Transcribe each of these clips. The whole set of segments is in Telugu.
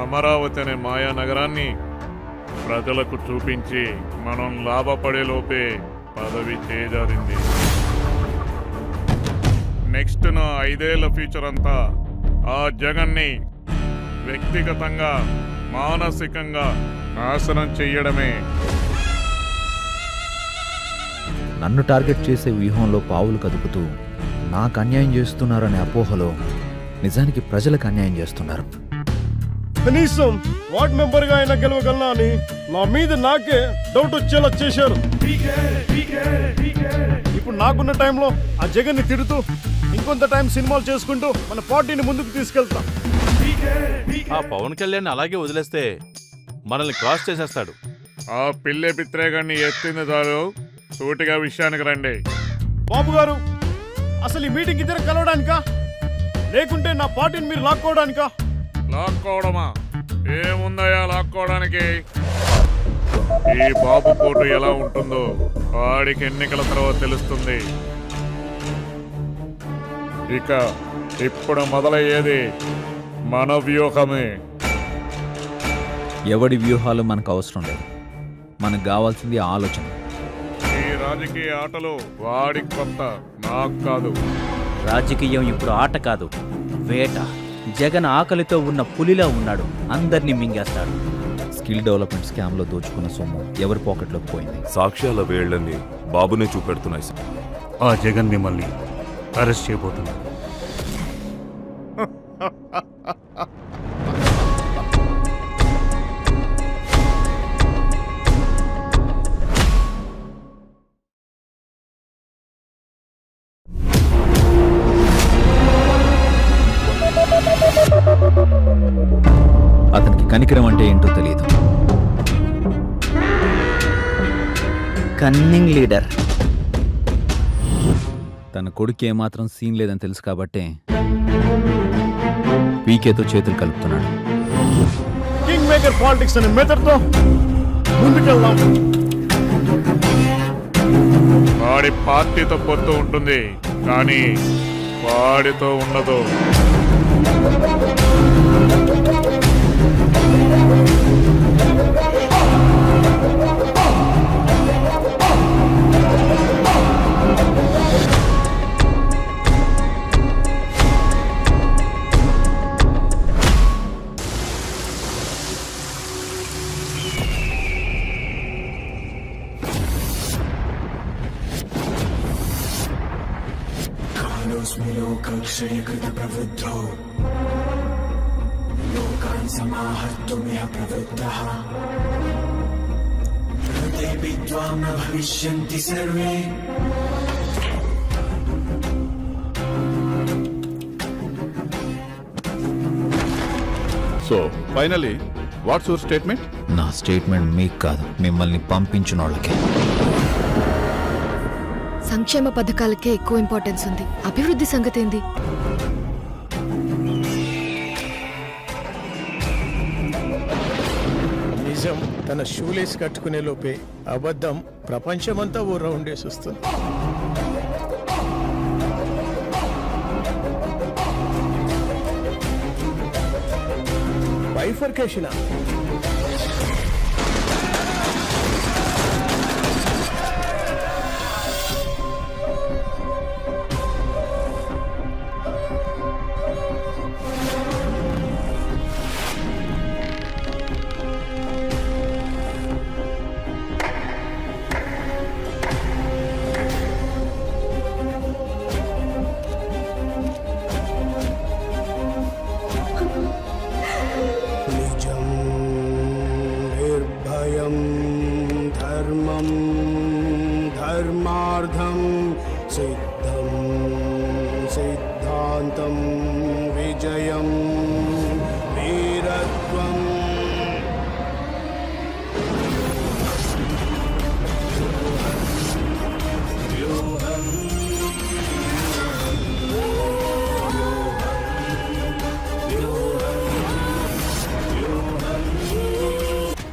అమరావతి అనే మాయా నగరాన్ని ప్రజలకు చూపించి మనం లాభపడే లోపే పదవి చేజారింది. నెక్స్ట్ నా 5 ఏళ్ల ఫ్యూచర్ అంతా ఆ జగన్ని వ్యక్తిగతంగా మానసికంగా నాశనం చెయ్యడమే. నన్ను టార్గెట్ చేసే వ్యూహంలో పావులు కదుపుతూ నాకు అన్యాయం చేస్తున్నారనే అపోహలో నిజానికి ప్రజలకు అన్యాయం చేస్తున్నారు. కనీసం వార్డ్ మెంబర్గా అయినా గెలవగలనా అని నా మీద నాకే డౌట్ వచ్చేలా చేశారు. ఇప్పుడు నాకున్న టైంలో ఆ జగన్ని తిడుతూ ఇంకొంత టైం సినిమాలు చేసుకుంటూ మన పార్టీని ముందుకు తీసుకెళ్తాం. ఆ పవన్ కళ్యాణ్ అలాగే వదిలేస్తే మనల్ని క్రాస్ చేసేస్తాడు. ఆ పిల్లే పిత్రేగాన్ని ఎత్తింది చాలు, సూటిగా విషయానికి రండి. బాబు గారు, అసలు ఈ మీటింగ్ ఇద్దరు కలవడానికా లేకుంటే నా పార్టీని మీరు లాక్కోవడానికా? లాక్కోవడమా? ఏముందయ్యా లాక్కోవడానికి? ఈ బాబు పోటు ఎలా ఉంటుందో వాడికి ఎన్నికల తర్వాత తెలుస్తుంది. ఇక ఇప్పుడు మొదలయ్యేది మన వ్యూహమే. ఎవడి వ్యూహాలు మనకు అవసరం లేదు, మనకు కావాల్సింది ఆలోచన. ఈ రాజకీయ ఆటలు వాడికి కొత్త, నాకు కాదు. రాజకీయం ఇప్పుడు ఆట కాదు, వేట. జగన్ ఆకలితో ఉన్న పులిలా ఉన్నాడు, అందరినీ మింగేస్తాడు. స్కిల్ డెవలప్మెంట్ స్కామ్లో దోచుకున్న సొమ్ము ఎవరి పాకెట్లోకి పోయింది? సాక్ష్యాల వేళ్లన్నీ బాబునే చూపెడుతున్నాయి సార్. ఆ జగన్ మిమ్మల్ని అరెస్ట్ చేయబోతున్నాడు. అతనికి కనికరం అంటే ఏంటో తెలియదు. Cunning leader. తన కొడుకు ఏమాత్రం సీన్ లేదని తెలుసు కాబట్టే పీకేతో చేతులు కలుపుతున్నాడు. కింగ్ మేకర్ పాలిటిక్స్ అనే మెథడ్తో ముందుకెళ్దాం. వాడి పార్టీతో పొత్తు ఉంటుంది, కానీ వాడితో ఉండదు. So finally what's your statement? నా స్టేట్మెంట్ మీకు కాదు, మిమ్మల్ని పంపించిన వాళ్ళకి. సంక్షేమ పథకాలకే ఎక్కువ ఇంపార్టెన్స్ ఉంది, అభివృద్ధి సంగతి ఏంది? నిజం తన షూలేస్ కట్టుకునే లోపే అబద్ధం ప్రపంచమంతా ఓ రౌండేసి వస్తుంది. బైఫర్కేషన్ ధర్మం ధర్మార్థం సిద్ధం సిద్ధాంతం విజయం వీరత్వం.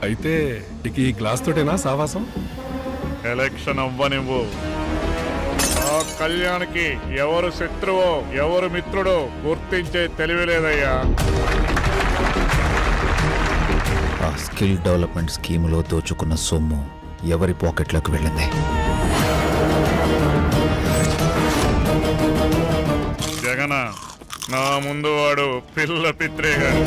అయితే ఇక ఈ గ్లాస్ తోటేనా సావాసం? ఎలక్షన్ అవ్వనివ్వు. ఆ కళ్యాణ్కి ఎవరు శత్రువో ఎవరు మిత్రుడో గుర్తించే తెలివి లేదయ్యా. ఆ స్కిల్ డెవలప్మెంట్ స్కీములో దోచుకున్న సొమ్ము ఎవరి పాకెట్లోకి వెళ్ళింది? జగన, నా ముందు వాడు పిల్ల పిత్రేగాడు.